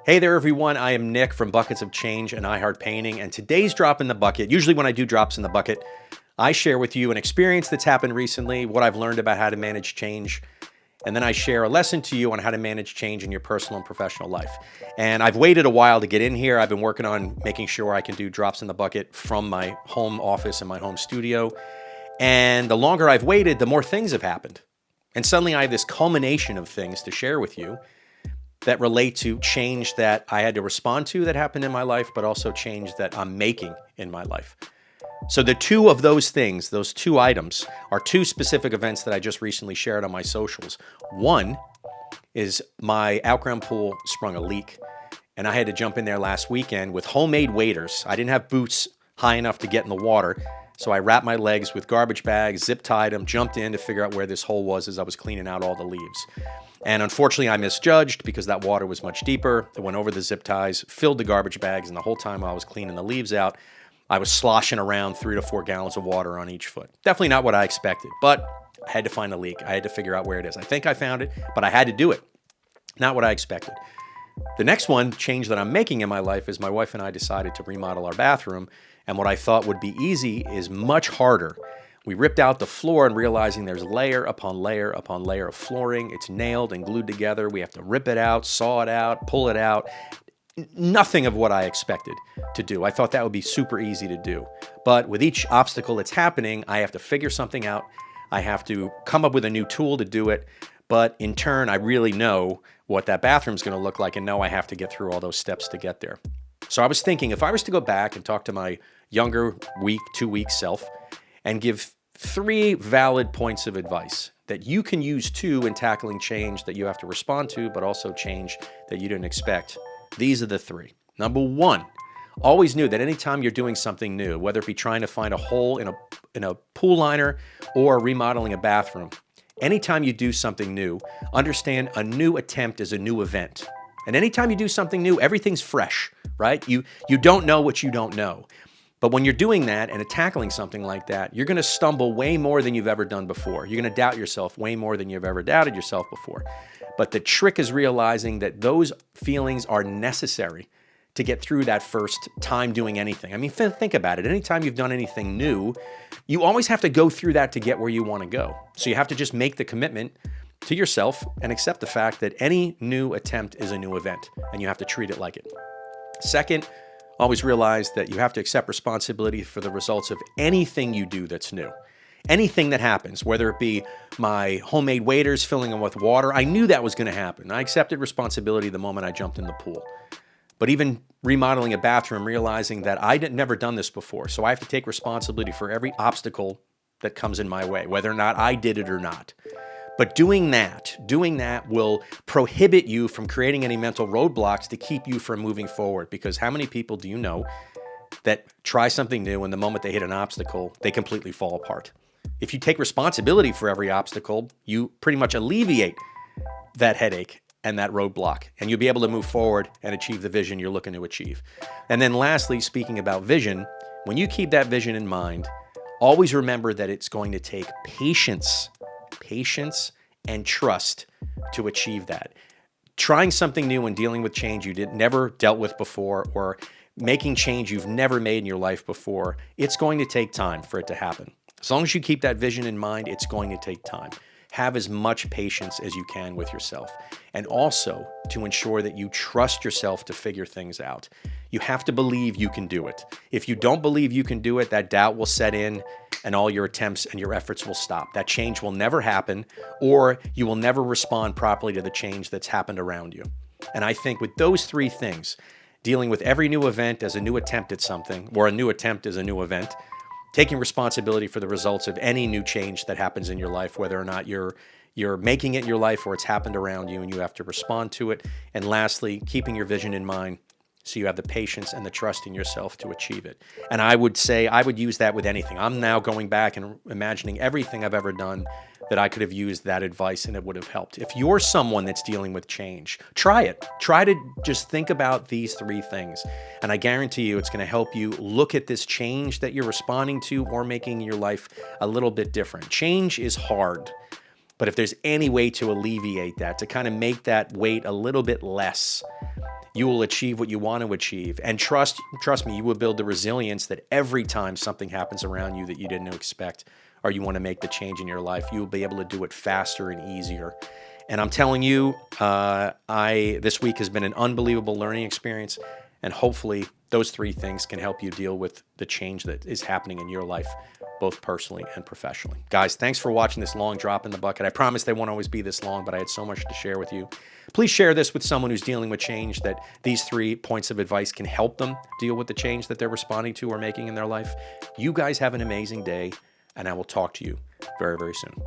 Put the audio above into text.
Hey there, everyone. I am Nick from Buckets of Change and iHeart Painting, and today's drop in the bucket, usually when I do drops in the bucket, I share with you an experience that's happened recently, what I've learned about how to manage change, and then I share a lesson to you on how to manage change in your personal and professional life. And I've waited a while to get in here. I've been working on making sure I can do drops in the bucket from my home office and my home studio. And the longer I've waited, the more things have happened. And suddenly I have this culmination of things to share with you that relate to change that I had to respond to that happened in my life, but also change that I'm making in my life. So the two of those things, those two items, are two specific events that I just recently shared on my socials. One is my outground pool sprung a leak, and I had to jump in there last weekend with homemade waders. I didn't have boots high enough to get in the water, so I wrapped my legs with garbage bags, zip tied them, jumped in to figure out where this hole was as I was cleaning out all the leaves. And unfortunately, I misjudged because that water was much deeper. It went over the zip ties, filled the garbage bags, and the whole time I was cleaning the leaves out, I was sloshing around 3 to 4 gallons of water on each foot. Definitely not what I expected, but I had to find the leak. I had to figure out where it is. I think I found it, but I had to do it. Not what I expected. The next one, change that I'm making in my life, is my wife and I decided to remodel our bathroom, and what I thought would be easy is much harder. We ripped out the floor and realizing there's layer upon layer upon layer of flooring. It's nailed and glued together. We have to rip it out, saw it out, pull it out. Nothing of what I expected to do. I thought that would be super easy to do. But with each obstacle that's happening, I have to figure something out. I have to come up with a new tool to do it. But in turn, I really know what that bathroom's going to look like and know I have to get through all those steps to get there. So I was thinking, if I was to go back and talk to my younger week, 2-week self and give 3 valid points of advice that you can use too in tackling change that you have to respond to, but also change that you didn't expect. These are the 3. Number 1, always knew that anytime you're doing something new, whether it be trying to find a hole in a pool liner or remodeling a bathroom, anytime you do something new, understand a new attempt is a new event. And anytime you do something new, everything's fresh, right? You don't know what you don't know. But when you're doing that and tackling something like that, you're going to stumble way more than you've ever done before. You're going to doubt yourself way more than you've ever doubted yourself before. But the trick is realizing that those feelings are necessary to get through that first time doing anything. I mean, think about it. Anytime you've done anything new, you always have to go through that to get where you want to go. So you have to just make the commitment to yourself and accept the fact that any new attempt is a new event, and you have to treat it like it. Second, always realize that you have to accept responsibility for the results of anything you do that's new. Anything that happens, whether it be my homemade waders filling them with water, I knew that was going to happen. I accepted responsibility the moment I jumped in the pool. But even remodeling a bathroom, realizing that I'd never done this before, so I have to take responsibility for every obstacle that comes in my way, whether or not I did it or not. But doing that will prohibit you from creating any mental roadblocks to keep you from moving forward. Because how many people do you know that try something new and the moment they hit an obstacle, they completely fall apart? If you take responsibility for every obstacle, you pretty much alleviate that headache and that roadblock, and you'll be able to move forward and achieve the vision you're looking to achieve. And then lastly, speaking about vision, when you keep that vision in mind, always remember that it's going to take patience and trust to achieve that. Trying something new and dealing with change you never dealt with before, or making change you've never made in your life before, it's going to take time for it to happen. As long as you keep that vision in mind, it's going to take time. Have as much patience as you can with yourself, and also to ensure that you trust yourself to figure things out. You have to believe you can do it. If you don't believe you can do it, that doubt will set in and all your attempts and your efforts will stop. That change will never happen, or you will never respond properly to the change that's happened around you. And I think with those 3 things, dealing with every new event as a new attempt at something, or a new attempt as a new event, taking responsibility for the results of any new change that happens in your life, whether or not you're making it in your life or it's happened around you and you have to respond to it. And lastly, keeping your vision in mind so you have the patience and the trust in yourself to achieve it. And I would say I would use that with anything. I'm now going back and imagining everything I've ever done that I could have used that advice and it would have helped. If you're someone that's dealing with change, try it. Try to just think about these 3 things. And I guarantee you it's going to help you look at this change that you're responding to or making your life a little bit different. Change is hard, but if there's any way to alleviate that, to kind of make that weight a little bit less, you will achieve what you want to achieve. And trust me, you will build the resilience that every time something happens around you that you didn't expect, or you want to make the change in your life, you will be able to do it faster and easier. And I'm telling you, this week has been an unbelievable learning experience. And hopefully those 3 things can help you deal with the change that is happening in your life, both personally and professionally. Guys, thanks for watching this long drop in the bucket. I promise they won't always be this long, but I had so much to share with you. Please share this with someone who's dealing with change, that these 3 points of advice can help them deal with the change that they're responding to or making in their life. You guys have an amazing day, and I will talk to you very, very soon.